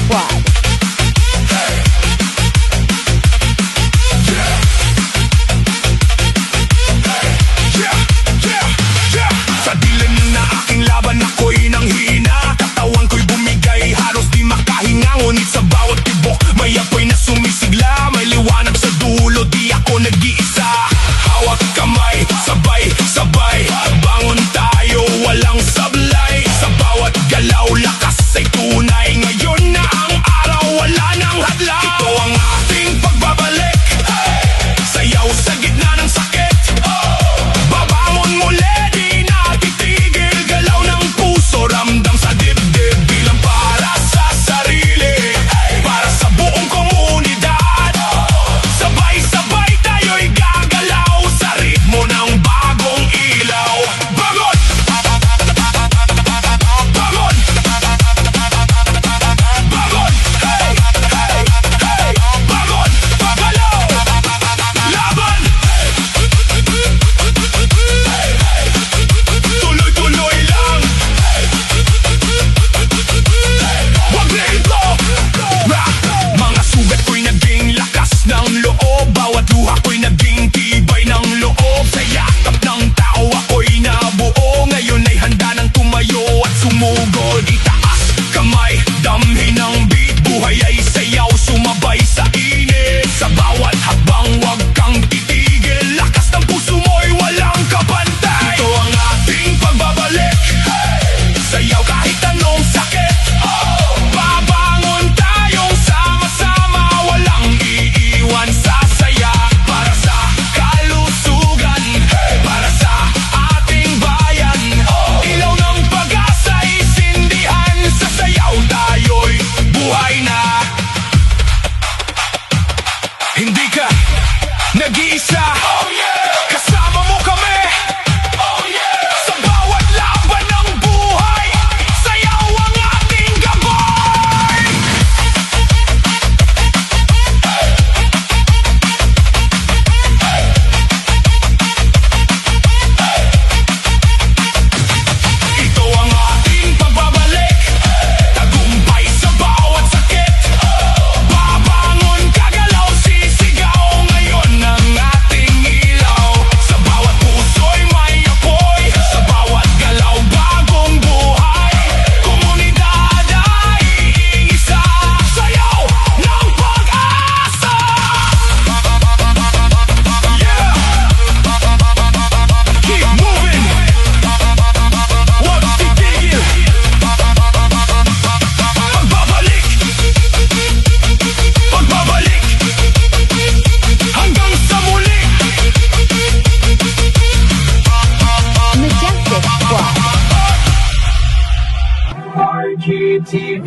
Squad. Sa dilim na aking laban ako'y nanghina. Katawan ko'y bumigay, halos di makahinga. Ngunit sa bawat tibok may apoy na sumisigla. May liwanag sa dulo, di ako nag-iisa. Hawak kamay, sabay, sabay. Bangon tayo, walang sablay. Sa bawat galaw, lakas ay tunay. Ngayon na ang araw, wala nang hadlang. Ito ang ating pagbabalik, sayaw sa gitna ng sakit. Babangon muli, di na titigil. Galaw ng puso, ramdam sa dibdib. Bilang para sa sarili, para sa buong komunidad. Sabay-sabay tayo'y gagalaw sa ritmo ng bagong ilaw. Bangon! Bangon! Bangon! Hey! Hey! Hey! Bangon! Pagalaw! Laban! Tuloy-tuloy lang. Wag na ito. Mga sugat ko'y naging lakas ng loob. Bawat luha ko'y naging tibay ng loob. Sa yakap ng tao ako'y nabuo. Ngayon ay handa ng tumayo at sumugod. Itaas kamay, damhin ng beat. Buhay ay sayaw, sumabay sa init. Sa bawat habang wag kang titigil. Lakas ng puso mo'y walang kabantay. Ito ang ating pagbabalik, sayaw kahit anong sakit. Babangon tayong sama-sama, walang iiwan sa saya. Para sa kalusugan, para sa ating bayan. Ilaw ng pag-asa'y sindihan. Sa sayaw tayo'y buhay na. Hindi ka nag-iisa, kasama mo kami. Sa bawat laban ng buhay, sayaw ang ating gabay. Ito ang ating pagbabalik, tagumpay sa bawat sakit. Babangon, kagalaw, sisigaw. Ngayon ang ating ilaw. Sa bawat puso'y may apoy. Sa bawat galaw, bagong buhay. Komunidad ay iisa. Sayaw ng pag-asa. Yeah! Keep moving. Huwag titigil. Pagbabalik. Pagbabalik. Hanggang sa muli. Majestic Squad. RGTV.